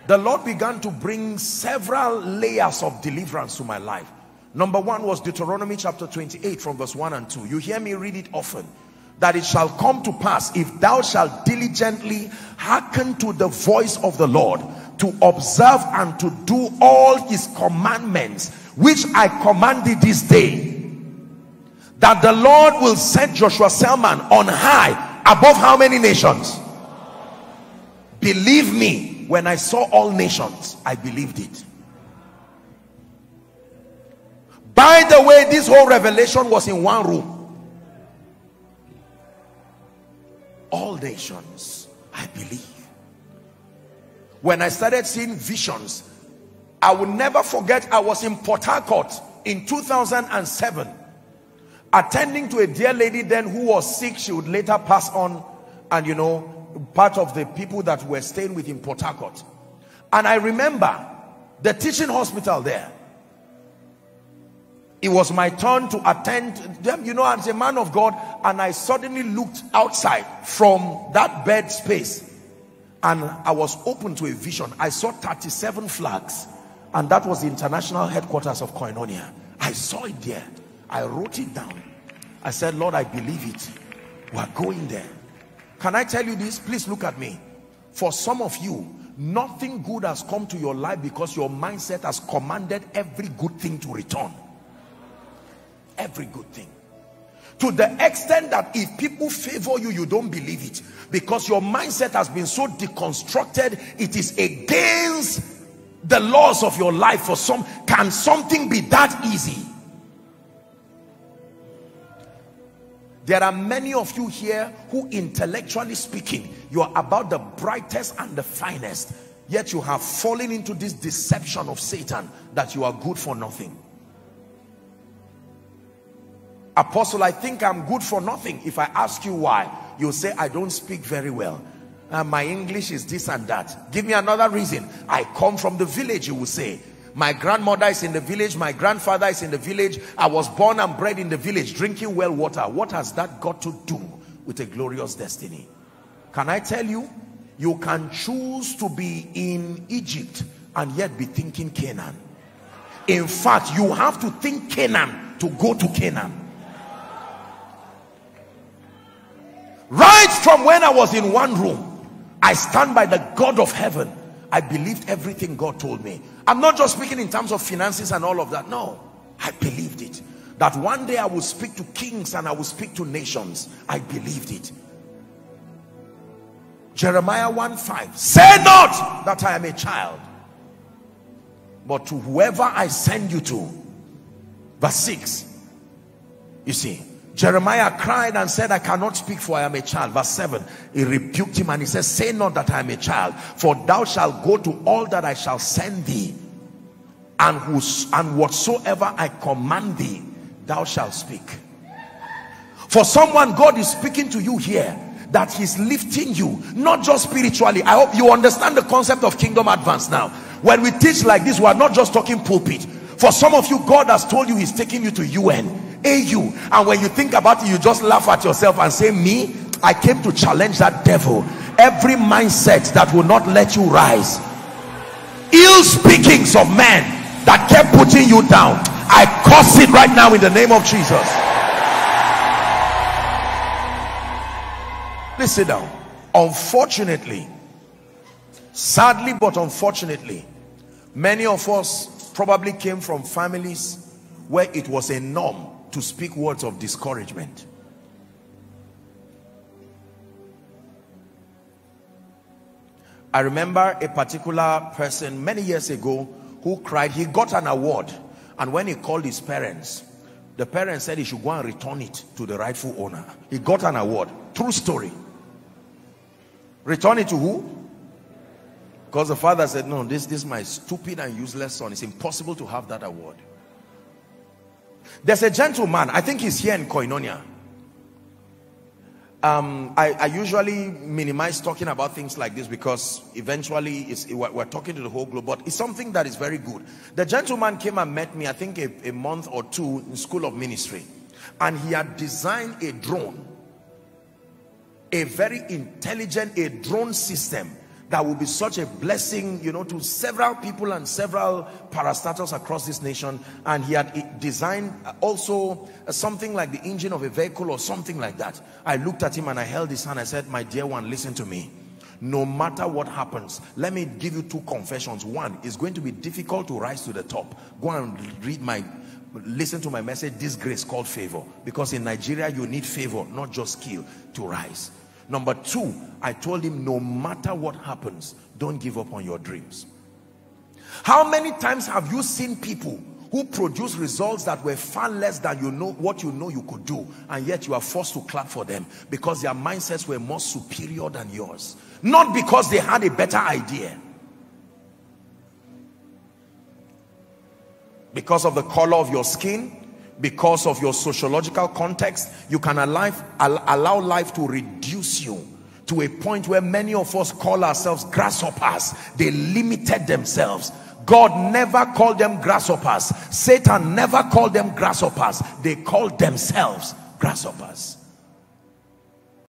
the Lord began to bring several layers of deliverance to my life. Number one was Deuteronomy chapter 28 from verse 1 and 2. You hear me read it often. That it shall come to pass, if thou shalt diligently hearken to the voice of the Lord, to observe and to do all his commandments, which I command thee this day, that the Lord will set Joshua Selman on high above how many nations? Believe me, when I saw all nations, I believed it. By the way, this whole revelation was in one room. All nations, I believe. When I started seeing visions, I will never forget, I was in Port Harcourt in 2007, attending to a dear lady then who was sick. She would later pass on, and you know, part of the people that were staying with in Port Harcourt. And I remember the teaching hospital there. It was my turn to attend them, you know, as a man of God, and I suddenly looked outside from that bed space, and I was open to a vision. I saw 37 flags, and that was the international headquarters of Koinonia. I saw it there. I wrote it down. I said, Lord, I believe it. We are going there. Can I tell you this? Please look at me. For some of you, nothing good has come to your life because your mindset has commanded every good thing to return. Every good thing, to the extent that if people favor you, you don't believe it, because your mindset has been so deconstructed. It is against the laws of your life. For some, can something be that easy? There are many of you here who, intellectually speaking, you are about the brightest and the finest, yet you have fallen into this deception of Satan that you are good for nothing. Apostle, I think I'm good for nothing. If I ask you why, you'll say, I don't speak very well. My English is this and that. Give me another reason. I come from the village, you will say. My grandmother is in the village. My grandfather is in the village. I was born and bred in the village, drinking well water. What has that got to do with a glorious destiny? Can I tell you, you can choose to be in Egypt and yet be thinking Canaan. In fact, you have to think Canaan to go to Canaan. Right from when I was in one room, I stand by the God of heaven. I believed everything God told me. I'm not just speaking in terms of finances and all of that. No, I believed it. That one day I will speak to kings and I will speak to nations. I believed it. Jeremiah 1:5. Say not that I am a child, but to whoever I send you to. Verse 6. You see, Jeremiah cried and said, I cannot speak, for I am a child. Verse 7, he rebuked him and he says, say not that I am a child, for thou shalt go to all that I shall send thee, and whatsoever I command thee, thou shalt speak. For someone, God is speaking to you here, that he's lifting you, not just spiritually. I hope you understand the concept of kingdom advance now. When we teach like this, we are not just talking pulpit. For some of you, God has told you he's taking you to UN, AU, and when you think about it, you just laugh at yourself and say, me, I came to challenge that devil. Every mindset that will not let you rise, ill speakings of men that kept putting you down, I curse it right now in the name of Jesus. Please sit down. Unfortunately, sadly but unfortunately, many of us probably came from families where it was a norm to speak words of discouragement. I remember a particular person many years ago who cried. He got an award, and when he called his parents, the parents said he should go and return it to the rightful owner. He got an award. True story. Return it to who? Because the father said, no, this is my stupid and useless son. It's impossible to have that award. There's a gentleman, I think he's here in Koinonia. I usually minimize talking about things like this because eventually we're talking to the whole globe, but it's something that is very good. The gentleman came and met me, I think a month or two in School of Ministry, and he had designed a drone, a very intelligent, a drone system that will be such a blessing, you know, to several people and several parastatals across this nation. And he had designed also something like the engine of a vehicle or something like that. I looked at him and I held his hand. I said, my dear one, listen to me. No matter what happens, let me give you two confessions. One, it's going to be difficult to rise to the top. Go and listen to my message, this grace called favor. Because in Nigeria, you need favor, not just skill to rise. Number two, I told him, no matter what happens, don't give up on your dreams. How many times have you seen people who produce results that were far less than what you know you could do, and yet you are forced to clap for them because their mindsets were more superior than yours, not because they had a better idea. Because of the color of your skin, because of your sociological context, you can allow life to reduce you to a point where many of us call ourselves grasshoppers. They limited themselves. God never called them grasshoppers. Satan never called them grasshoppers. They called themselves grasshoppers.